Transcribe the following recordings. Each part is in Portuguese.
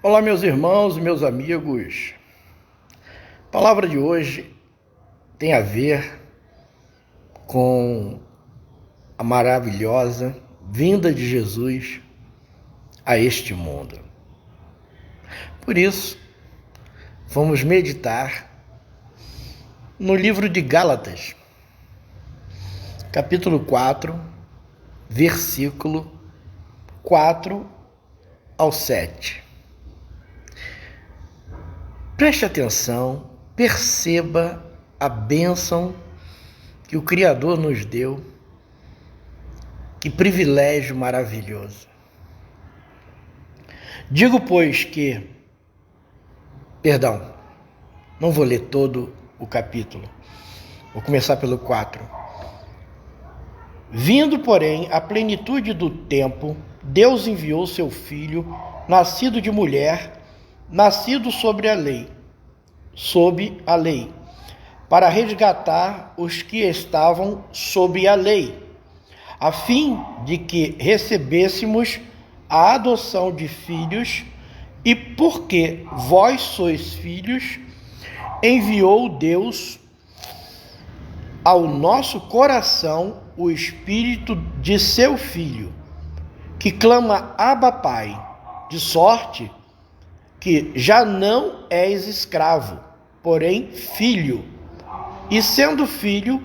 Olá, meus irmãos e meus amigos. A palavra de hoje tem a ver com a maravilhosa vinda de Jesus a este mundo. Por isso, vamos meditar no livro de Gálatas, capítulo 4, versículo 4 ao 7. Preste atenção, perceba a bênção que o Criador nos deu. Que privilégio maravilhoso. Digo, pois, que... não vou ler todo o capítulo. Vou começar pelo 4. Vindo, porém, a plenitude do tempo, Deus enviou seu Filho, nascido de mulher, nascido sob a lei, para resgatar os que estavam sob a lei, a fim de que recebêssemos a adoção de filhos, e porque vós sois filhos, enviou Deus ao nosso coração o Espírito de seu Filho, que clama: Abba, Pai, de sorte que já não és escravo, porém filho, e sendo filho,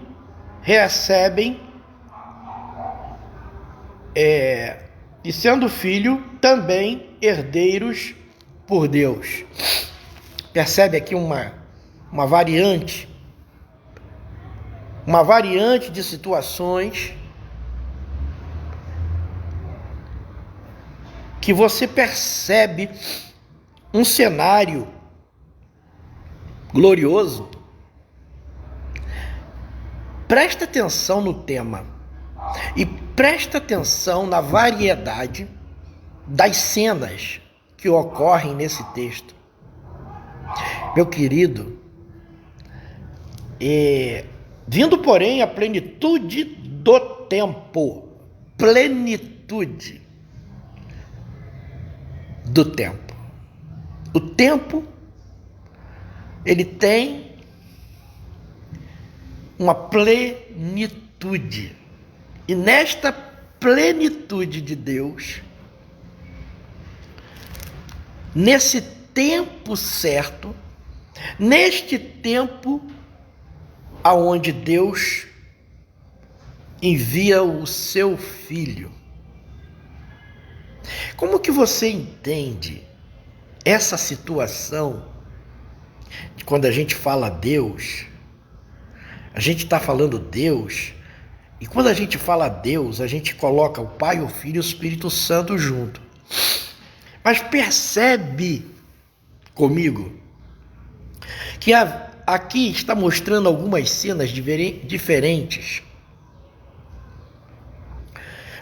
também herdeiros por Deus. Percebe aqui uma variante de situações que você percebe um cenário glorioso. Presta atenção no tema e presta atenção na variedade das cenas que ocorrem nesse texto. Meu querido, vindo, porém, a plenitude do tempo, plenitude do tempo. O tempo, ele tem uma plenitude. E nesta plenitude de Deus, nesse tempo certo, neste tempo aonde Deus envia o seu Filho. Como que você entende essa situação de quando a gente fala Deus? A gente está falando Deus, e quando a gente fala Deus, a gente coloca o Pai, o Filho e o Espírito Santo junto. Mas percebe comigo que aqui está mostrando algumas cenas diferentes.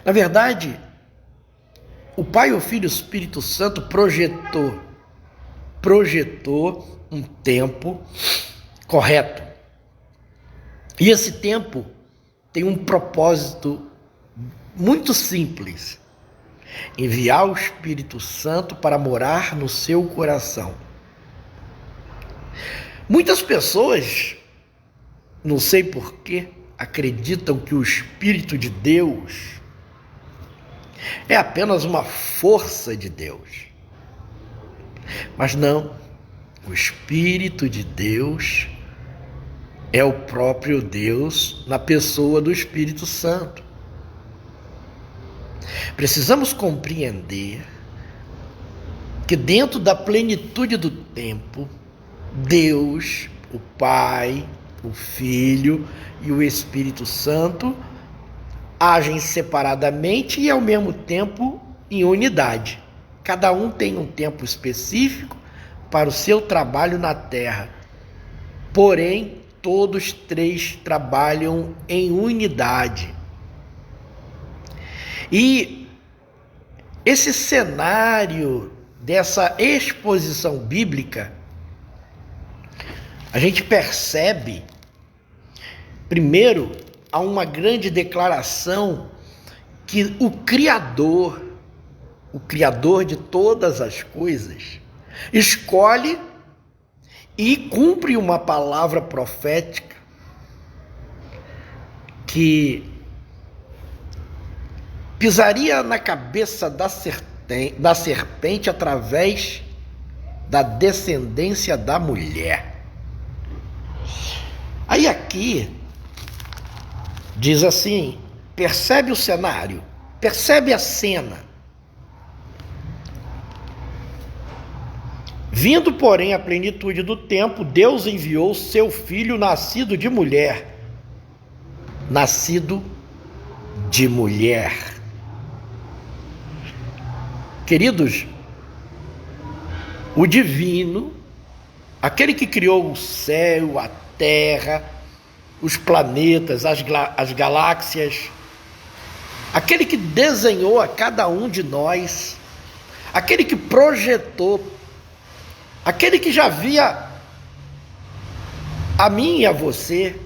Na verdade, o Pai, o Filho e o Espírito Santo projetou um tempo correto. E esse tempo tem um propósito muito simples: enviar o Espírito Santo para morar no seu coração. Muitas pessoas, não sei porquê, acreditam que o Espírito de Deus é apenas uma força de Deus. Mas não, o Espírito de Deus é o próprio Deus na pessoa do Espírito Santo. Precisamos compreender que dentro da plenitude do tempo, Deus, o Pai, o Filho e o Espírito Santo agem separadamente e ao mesmo tempo em unidade. Cada um tem um tempo específico para o seu trabalho na terra. Porém, todos três trabalham em unidade. E esse cenário dessa exposição bíblica, a gente percebe, primeiro, há uma grande declaração que o Criador o Criador de todas as coisas, escolhe e cumpre uma palavra profética que pisaria na cabeça da serpente através da descendência da mulher. Aí aqui diz assim, percebe o cenário, percebe a cena. Vindo, porém, à plenitude do tempo, Deus enviou seu filho nascido de mulher. Nascido de mulher. Queridos, o divino, aquele que criou o céu, a terra, os planetas, as galáxias, aquele que desenhou a cada um de nós, aquele que projetou, aquele que já via a mim e a você,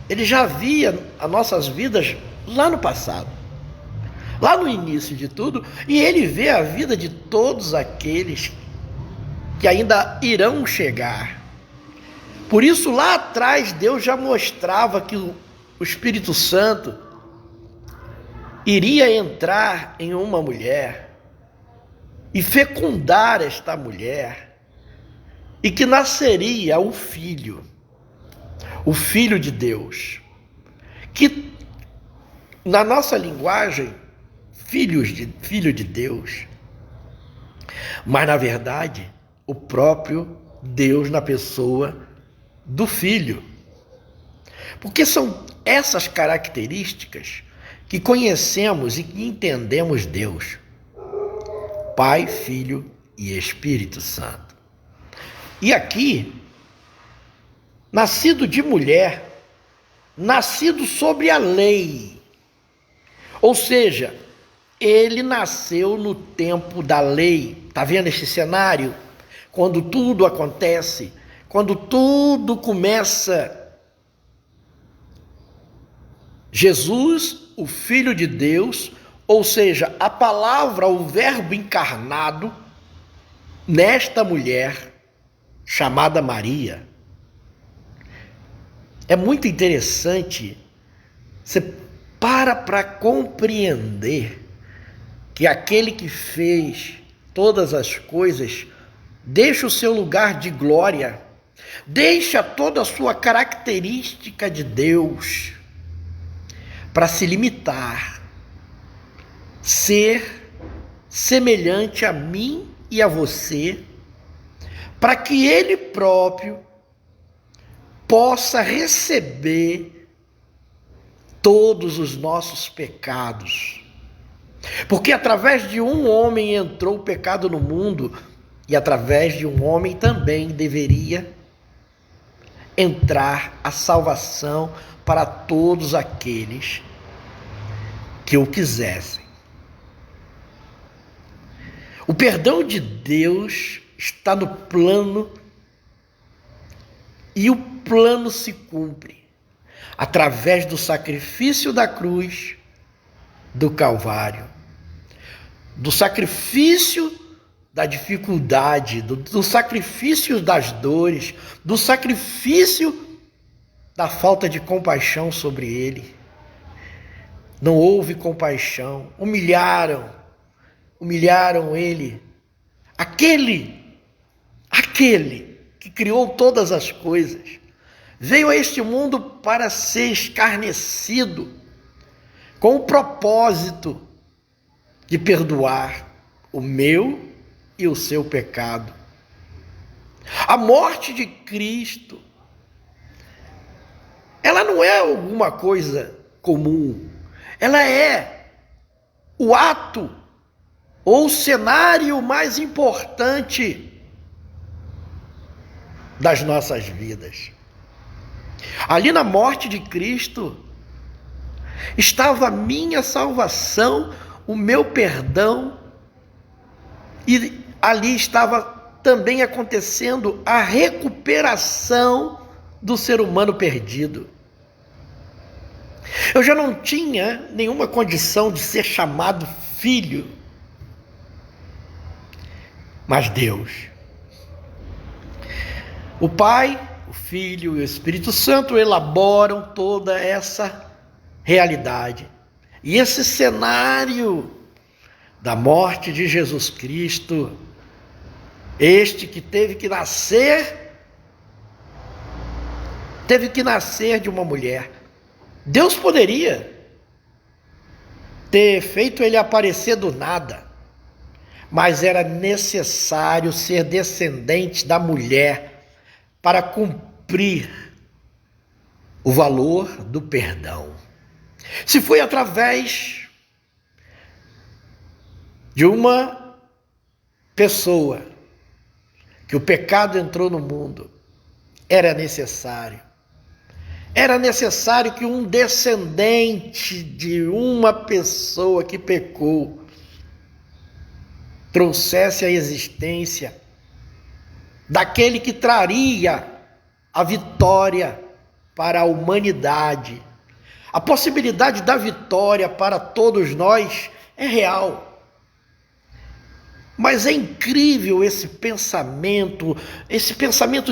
ele já via as nossas vidas lá no passado, lá no início de tudo, e ele vê a vida de todos aqueles que ainda irão chegar. Por isso, lá atrás, Deus já mostrava que o Espírito Santo iria entrar em uma mulher e fecundar esta mulher, e que nasceria o Filho de Deus, que na nossa linguagem, filho de Deus, mas na verdade, o próprio Deus na pessoa do Filho. Porque são essas características que conhecemos e que entendemos Deus: Pai, Filho e Espírito Santo. E aqui, nascido de mulher, nascido sobre a lei, ou seja, ele nasceu no tempo da lei. Está vendo esse cenário? Quando tudo acontece, quando tudo começa, Jesus, o Filho de Deus, ou seja, a palavra, o verbo encarnado, nesta mulher chamada Maria. É muito interessante, você para compreender que aquele que fez todas as coisas deixa o seu lugar de glória, deixa toda a sua característica de Deus para se limitar, ser semelhante a mim e a você, para que Ele próprio possa receber todos os nossos pecados. Porque através de um homem entrou o pecado no mundo, e através de um homem também deveria entrar a salvação para todos aqueles que o quisessem. O perdão de Deus está no plano, e o plano se cumpre através do sacrifício da cruz do Calvário, do sacrifício da dificuldade, do sacrifício das dores, do sacrifício da falta de compaixão sobre ele. Não houve compaixão, humilharam ele, aquele que criou todas as coisas, veio a este mundo para ser escarnecido, com o propósito de perdoar o meu e o seu pecado. A morte de Cristo, ela não é alguma coisa comum, ela é o ato ou o cenário mais importante das nossas vidas. Ali na morte de Cristo estava a minha salvação, o meu perdão, e ali estava também acontecendo a recuperação do ser humano perdido. Eu já não tinha nenhuma condição de ser chamado filho, Mas Deus, o Pai, o Filho e o Espírito Santo elaboram toda essa realidade. E esse cenário da morte de Jesus Cristo, este que teve que nascer de uma mulher. Deus poderia ter feito ele aparecer do nada, mas era necessário ser descendente da mulher para cumprir o valor do perdão. Se foi através de uma pessoa que o pecado entrou no mundo, era necessário que um descendente de uma pessoa que pecou trouxesse a existência daquele que traria a vitória para a humanidade. A possibilidade da vitória para todos nós é real. Mas é incrível esse pensamento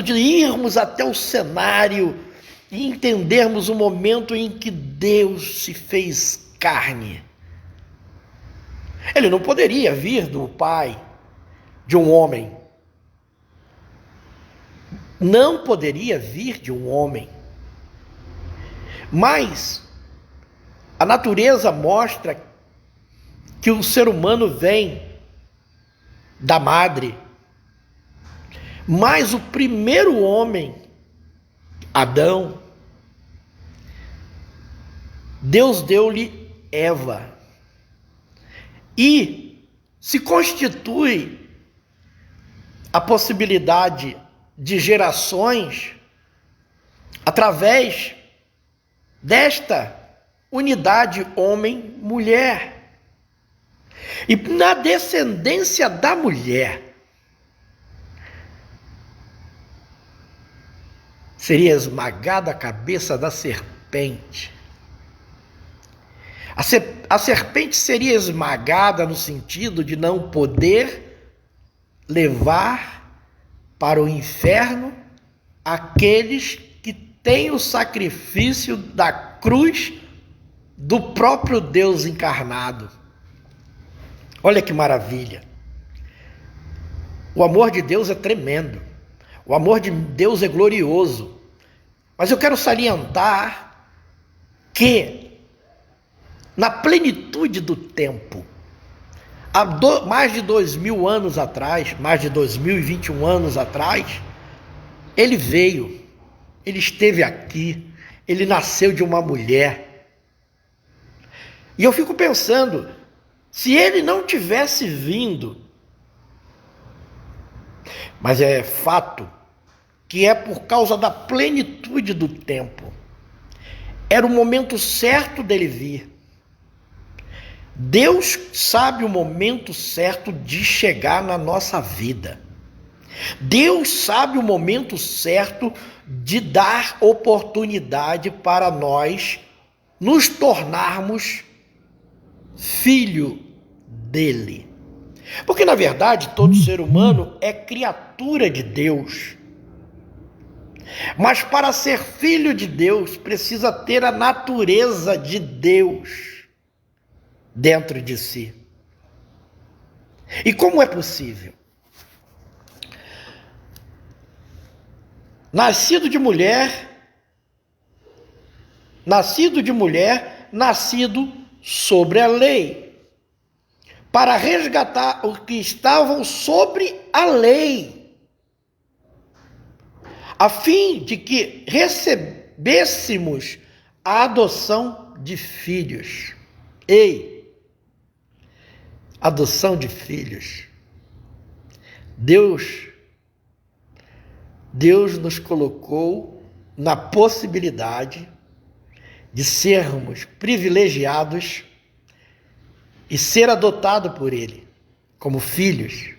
de irmos até o cenário e entendermos o momento em que Deus se fez carne. Ele não poderia vir do Pai, de um homem. Não poderia vir de um homem. Mas a natureza mostra que o ser humano vem da madre. Mas o primeiro homem, Adão, Deus deu-lhe Eva. E se constitui a possibilidade de gerações através desta unidade homem-mulher. E na descendência da mulher seria esmagada a cabeça da serpente. A serpente seria esmagada no sentido de não poder levar para o inferno aqueles que têm o sacrifício da cruz do próprio Deus encarnado. Olha que maravilha! O amor de Deus é tremendo. O amor de Deus é glorioso. Mas eu quero salientar que na plenitude do tempo, há mais de 2000 anos atrás, mais de 2021 anos atrás, ele veio, ele esteve aqui, ele nasceu de uma mulher. E eu fico pensando, se ele não tivesse vindo, mas é fato que é por causa da plenitude do tempo, era o momento certo dele vir. Deus sabe o momento certo de chegar na nossa vida. Deus sabe o momento certo de dar oportunidade para nós nos tornarmos filho dele. Porque, na verdade, todo ser humano é criatura de Deus. Mas para ser filho de Deus, precisa ter a natureza de Deus dentro de si. E como é possível? Nascido de mulher, nascido sobre a lei, para resgatar os que estavam sobre a lei, a fim de que recebêssemos a adoção de filhos. Adoção de filhos. Deus nos colocou na possibilidade de sermos privilegiados e ser adotado por Ele como filhos,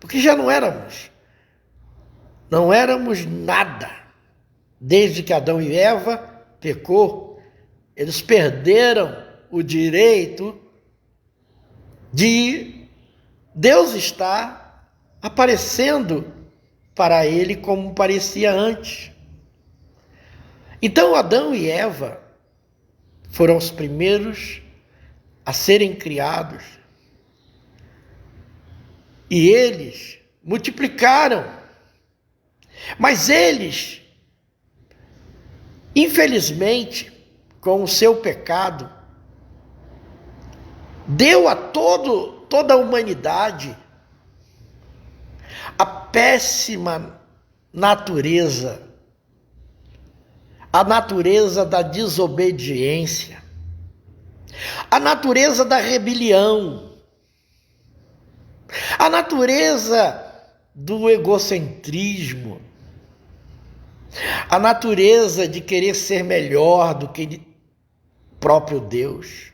porque já não éramos nada. Desde que Adão e Eva pecou, eles perderam o direito de Deus estar aparecendo para ele como parecia antes. Então Adão e Eva foram os primeiros a serem criados. E eles multiplicaram. Mas eles, infelizmente, com o seu pecado, deu a toda a humanidade a péssima natureza, a natureza da desobediência, a natureza da rebelião, a natureza do egocentrismo, a natureza de querer ser melhor do que próprio Deus,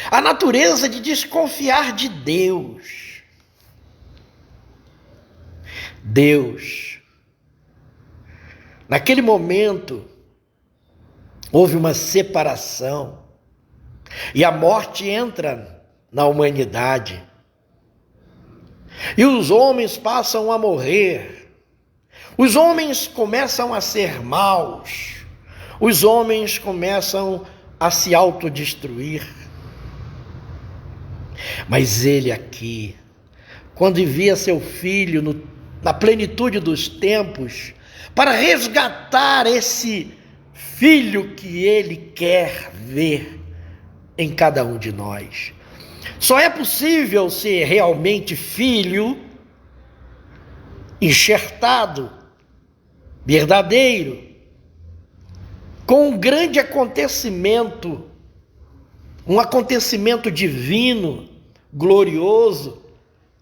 a natureza de desconfiar de Deus. Deus, naquele momento, houve uma separação e a morte entra na humanidade. E os homens passam a morrer, os homens começam a ser maus, os homens começam a se autodestruir. Mas ele aqui, quando envia seu filho na plenitude dos tempos, para resgatar esse filho que ele quer ver em cada um de nós. Só é possível ser realmente filho, enxertado, verdadeiro, com um grande acontecimento, um acontecimento divino, glorioso,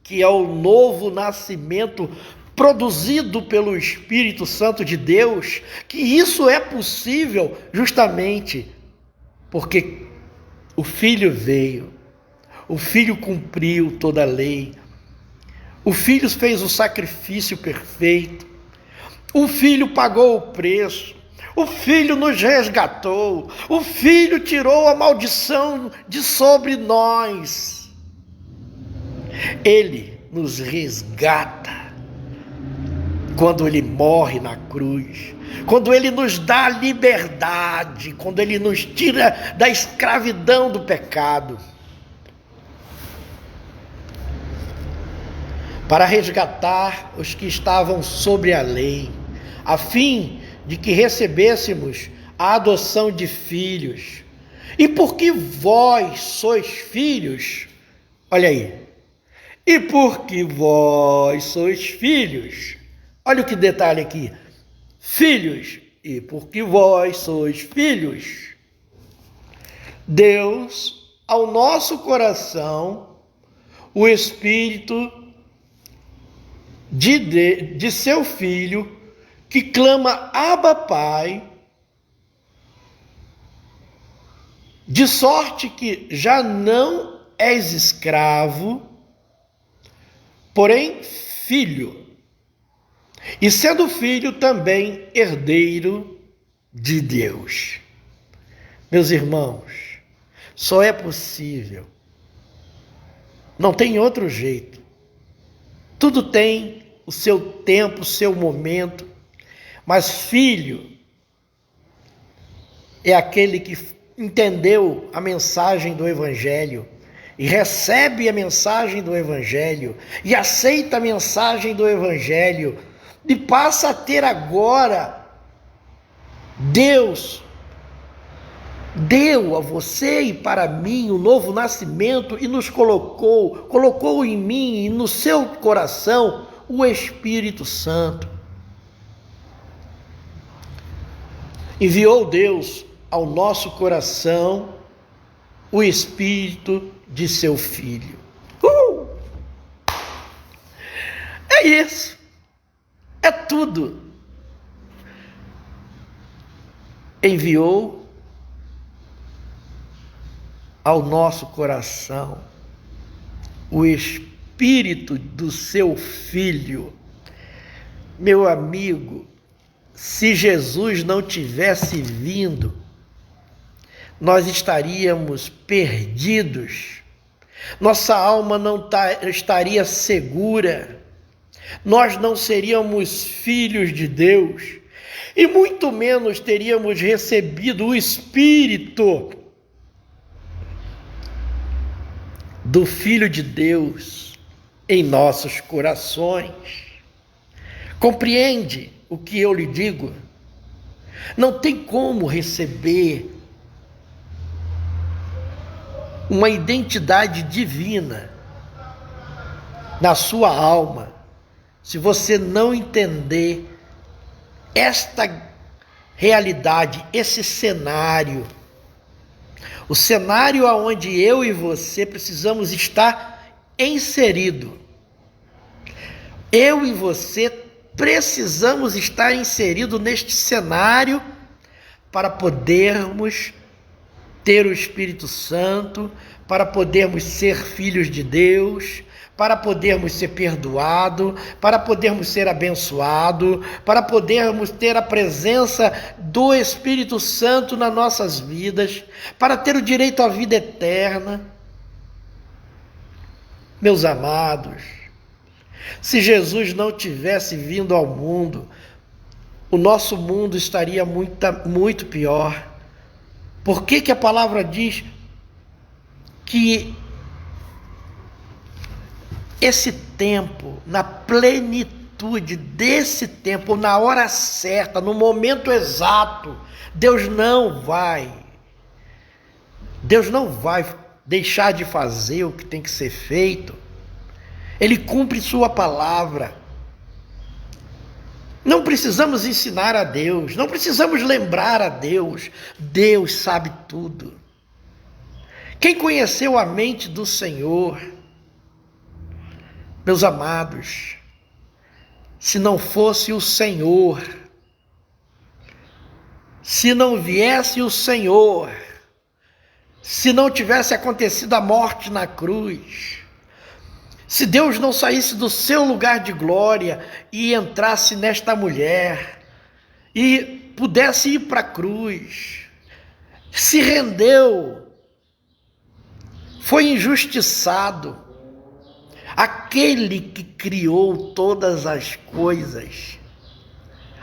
que é o novo nascimento produzido pelo Espírito Santo de Deus, que isso é possível justamente porque o Filho veio, o Filho cumpriu toda a lei, o Filho fez o sacrifício perfeito, o Filho pagou o preço, o Filho nos resgatou, o Filho tirou a maldição de sobre nós. Ele nos resgata quando Ele morre na cruz, quando Ele nos dá liberdade, quando Ele nos tira da escravidão do pecado, para resgatar os que estavam sobre a lei, a fim de que recebêssemos a adoção de filhos. E porque vós sois filhos, olha aí, e porque vós sois filhos, olha o que detalhe aqui, filhos, e porque vós sois filhos, Deus, ao nosso coração, o Espírito de seu Filho, que clama, Abba, Pai, de sorte que já não és escravo, porém filho, e sendo filho também herdeiro de Deus. Meus irmãos, só é possível, não tem outro jeito, tudo tem o seu tempo, o seu momento, mas filho é aquele que entendeu a mensagem do Evangelho e recebe a mensagem do Evangelho e aceita a mensagem do Evangelho e passa a ter agora, Deus deu a você e para mim o novo nascimento e nos colocou em mim e no seu coração o Espírito Santo. Enviou Deus ao nosso coração o Espírito de seu Filho. É isso. É tudo. Enviou ao nosso coração o Espírito do seu Filho. Meu amigo, se Jesus não tivesse vindo, nós estaríamos perdidos, Nossa alma não estaria segura, nós não seríamos filhos de Deus e muito menos teríamos recebido o Espírito do Filho de Deus em nossos corações. Compreende o que eu lhe digo? Não tem como receber uma identidade divina na sua alma se você não entender esta realidade, esse cenário. O cenário aonde eu e você precisamos estar inserido. Eu e você precisamos estar inserido neste cenário para podermos ter o Espírito Santo, para podermos ser filhos de Deus, para podermos ser perdoados, para podermos ser abençoados, para podermos ter a presença do Espírito Santo nas nossas vidas, para ter o direito à vida eterna. Meus amados, se Jesus não tivesse vindo ao mundo, o nosso mundo estaria muito pior. Por que a palavra diz que esse tempo, na plenitude desse tempo, na hora certa, no momento exato, Deus não vai deixar de fazer o que tem que ser feito. Ele cumpre sua palavra. Não precisamos ensinar a Deus, não precisamos lembrar a Deus. Deus sabe tudo. Quem conheceu a mente do Senhor? Meus amados, se não fosse o Senhor, se não viesse o Senhor, se não tivesse acontecido a morte na cruz, se Deus não saísse do seu lugar de glória e entrasse nesta mulher e pudesse ir para a cruz, se rendeu, foi injustiçado, aquele que criou todas as coisas,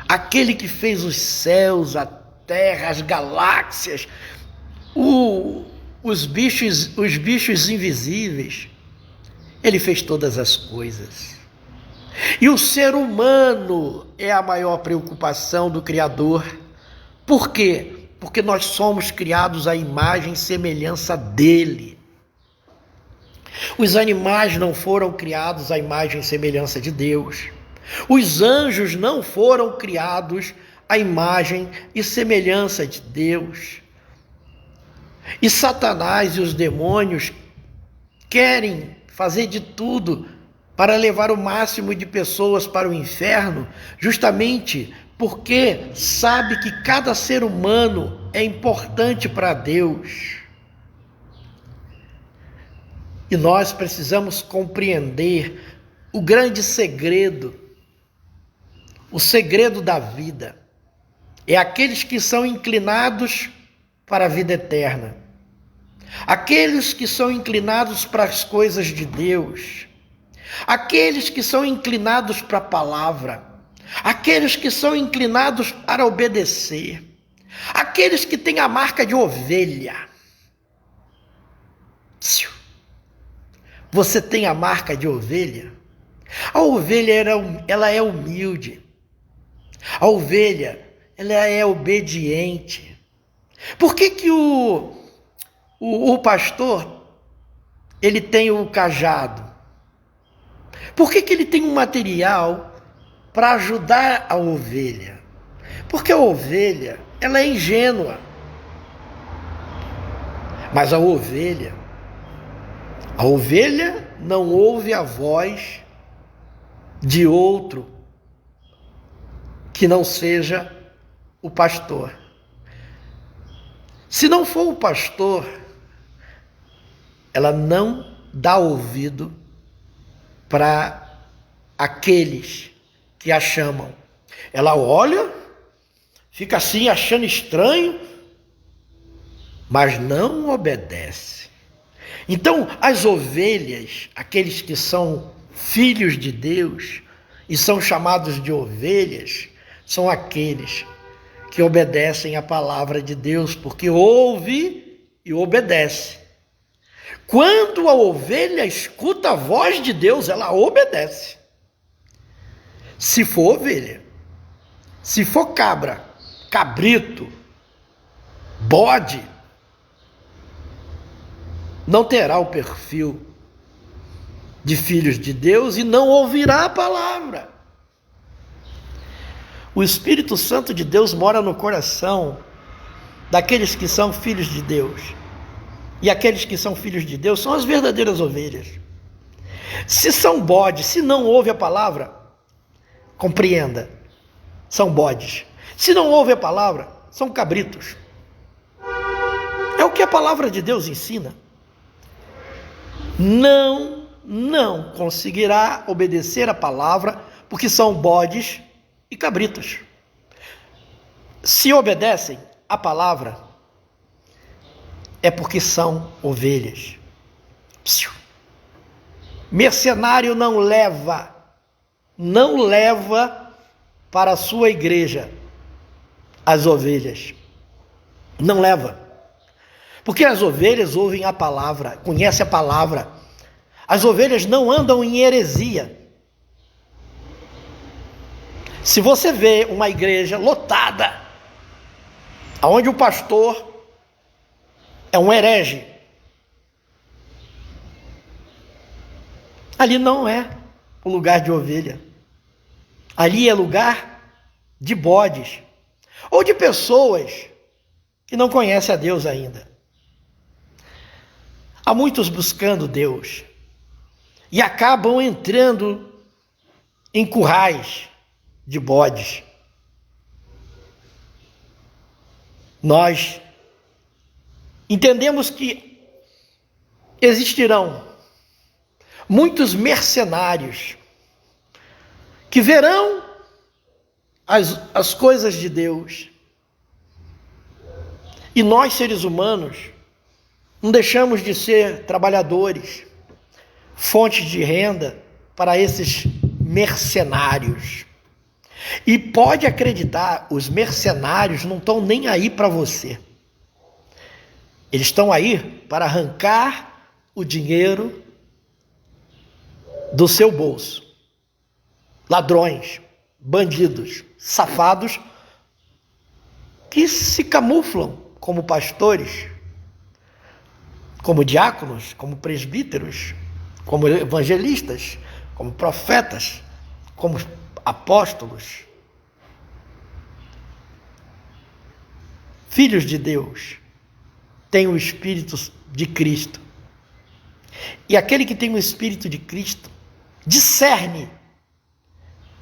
aquele que fez os céus, a terra, as galáxias, os bichos invisíveis, ele fez todas as coisas. E o ser humano é a maior preocupação do Criador. Por quê? Porque nós somos criados à imagem e semelhança dele. Os animais não foram criados à imagem e semelhança de Deus. Os anjos não foram criados à imagem e semelhança de Deus. E Satanás e os demônios querem fazer de tudo para levar o máximo de pessoas para o inferno, justamente porque sabe que cada ser humano é importante para Deus. E nós precisamos compreender o grande segredo, o segredo da vida. É aqueles que são inclinados para a vida eterna. Aqueles que são inclinados para as coisas de Deus. Aqueles que são inclinados para a palavra. Aqueles que são inclinados para obedecer. Aqueles que têm a marca de ovelha. Você tem a marca de ovelha? A ovelha ela é humilde. A ovelha ela é obediente. Por que o pastor ele tem o cajado? Por que ele tem um material para ajudar a ovelha? Porque a ovelha ela é ingênua. Mas a ovelha não ouve a voz de outro que não seja o pastor. Se não for o pastor, ela não dá ouvido para aqueles que a chamam. Ela olha, fica assim achando estranho, mas não obedece. Então, as ovelhas, aqueles que são filhos de Deus e são chamados de ovelhas, são aqueles que obedecem à palavra de Deus, porque ouve e obedece. Quando a ovelha escuta a voz de Deus, ela obedece. Se for ovelha, se for cabra, cabrito, bode, não terá o perfil de filhos de Deus e não ouvirá a palavra. O Espírito Santo de Deus mora no coração daqueles que são filhos de Deus. E aqueles que são filhos de Deus são as verdadeiras ovelhas. Se são bodes, se não ouve a palavra, compreenda, são bodes. Se não ouve a palavra, são cabritos. É o que a palavra de Deus ensina. Não conseguirá obedecer a palavra, porque são bodes e cabritos. Se obedecem a palavra, é porque são ovelhas. Mercenário não leva para a sua igreja as ovelhas. Não leva. Porque as ovelhas ouvem a palavra, conhecem a palavra. As ovelhas não andam em heresia. Se você vê uma igreja lotada, onde o pastor é um herege, ali não é o lugar de ovelha. Ali é lugar de bodes, ou de pessoas que não conhecem a Deus ainda. Há muitos buscando Deus e acabam entrando em currais de bodes. Nós entendemos que existirão muitos mercenários que verão as coisas de Deus. E nós, seres humanos, não deixamos de ser trabalhadores, fontes de renda para esses mercenários. E pode acreditar, os mercenários não estão nem aí para você. Eles estão aí para arrancar o dinheiro do seu bolso. Ladrões, bandidos, safados, que se camuflam como pastores, como diáconos, como presbíteros, como evangelistas, como profetas, como apóstolos. Filhos de Deus têm o Espírito de Cristo. E aquele que tem o Espírito de Cristo discerne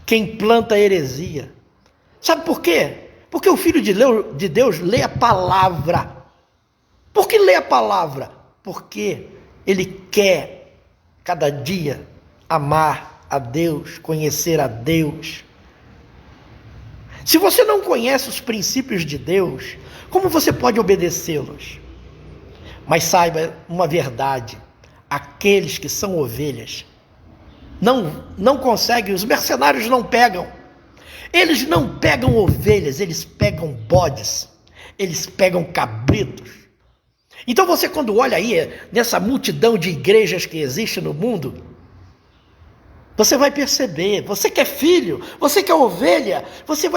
quem planta heresia. Sabe por quê? Porque o Filho de Deus lê a palavra. Por que lê a palavra? Porque ele quer cada dia amar a Deus, conhecer a Deus. Se você não conhece os princípios de Deus, como você pode obedecê-los? Mas saiba uma verdade: aqueles que são ovelhas não conseguem, os mercenários não pegam. Eles não pegam ovelhas, eles pegam bodes, eles pegam cabritos. Então você, quando olha aí nessa multidão de igrejas que existe no mundo, você vai perceber, você que é filho, você que é ovelha, você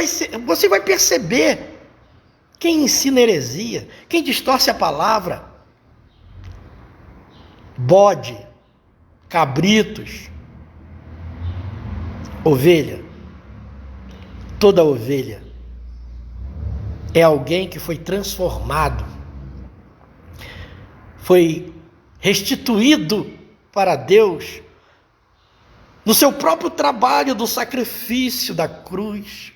vai perceber quem ensina heresia, quem distorce a palavra. Bode, cabritos, ovelha. Toda ovelha é alguém que foi transformado, foi restituído para Deus no seu próprio trabalho do sacrifício da cruz,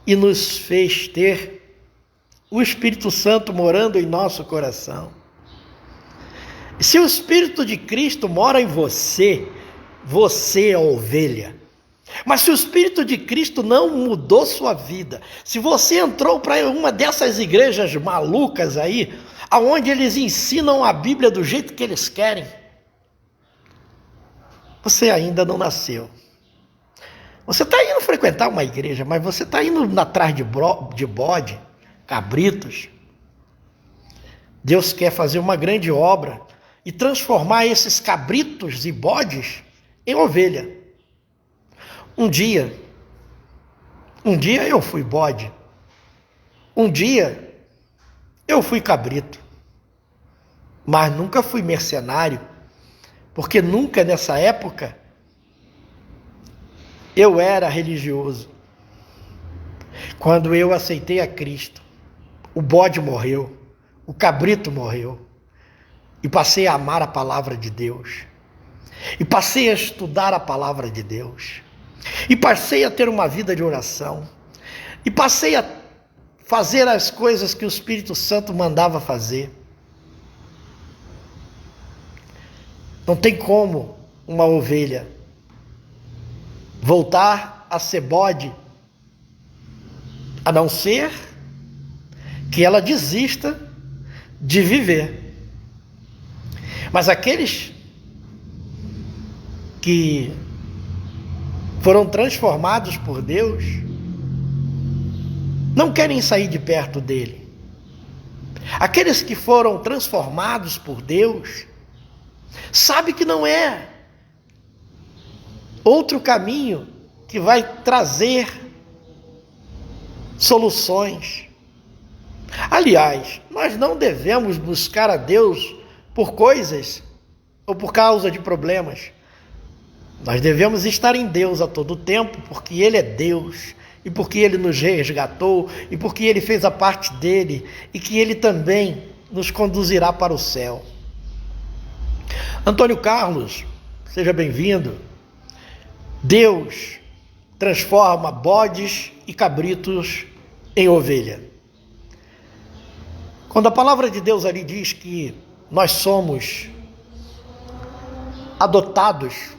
e nos fez ter o Espírito Santo morando em nosso coração. Se o Espírito de Cristo mora em você, você é ovelha. Mas se o Espírito de Cristo não mudou sua vida, se você entrou para uma dessas igrejas malucas aí, aonde eles ensinam a Bíblia do jeito que eles querem, você ainda não nasceu. Você está indo frequentar uma igreja, mas você está indo atrás de bode, cabritos. Deus quer fazer uma grande obra e transformar esses cabritos e bodes em ovelha. Um dia eu fui bode. Um dia eu fui cabrito. Mas nunca fui mercenário, porque nunca nessa época eu era religioso. Quando eu aceitei a Cristo, o bode morreu, o cabrito morreu, e passei a amar a palavra de Deus, e passei a estudar a palavra de Deus, e passei a ter uma vida de oração, e passei a fazer as coisas que o Espírito Santo mandava fazer. Não tem como uma ovelha voltar a ser bode, a não ser que ela desista de viver. Mas aqueles que foram transformados por Deus não querem sair de perto dele. Aqueles que foram transformados por Deus sabem que não é outro caminho que vai trazer soluções. Aliás, nós não devemos buscar a Deus por coisas ou por causa de problemas. Nós devemos estar em Deus a todo tempo, porque Ele é Deus, e porque Ele nos resgatou, e porque Ele fez a parte dele, e que Ele também nos conduzirá para o céu. Antônio Carlos, seja bem-vindo. Deus transforma bodes e cabritos em ovelha. Quando a palavra de Deus ali diz que nós somos adotados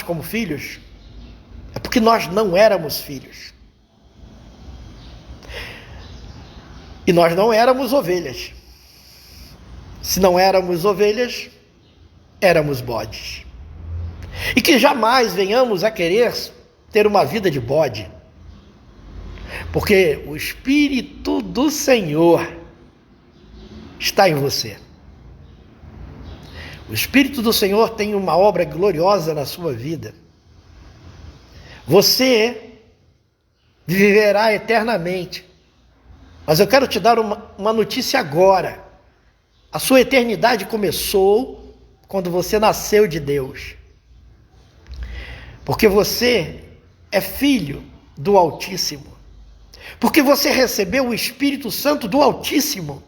como filhos, é porque nós não éramos filhos. E nós não éramos ovelhas. Se não éramos ovelhas, éramos bodes. E que jamais venhamos a querer ter uma vida de bode, porque o Espírito do Senhor está em você. O Espírito do Senhor tem uma obra gloriosa na sua vida. Você viverá eternamente. Mas eu quero te dar uma notícia agora. A sua eternidade começou quando você nasceu de Deus. Porque você é filho do Altíssimo. Porque você recebeu o Espírito Santo do Altíssimo.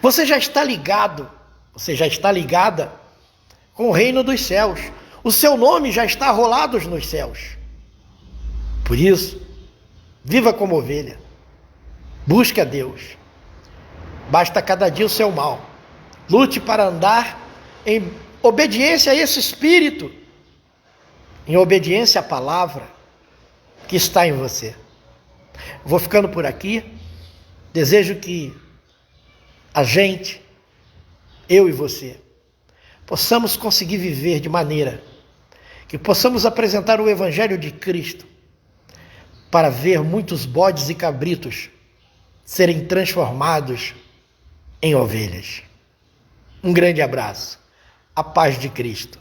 Você já está ligado, você já está ligada com o reino dos céus. O seu nome já está rolado nos céus. Por isso, viva como ovelha. Busque a Deus. Basta cada dia o seu mal. Lute para andar em obediência a esse Espírito, em obediência à palavra que está em você. Vou ficando por aqui. Desejo que a gente, eu e você, possamos conseguir viver de maneira que possamos apresentar o Evangelho de Cristo para ver muitos bodes e cabritos serem transformados em ovelhas. Um grande abraço. A paz de Cristo.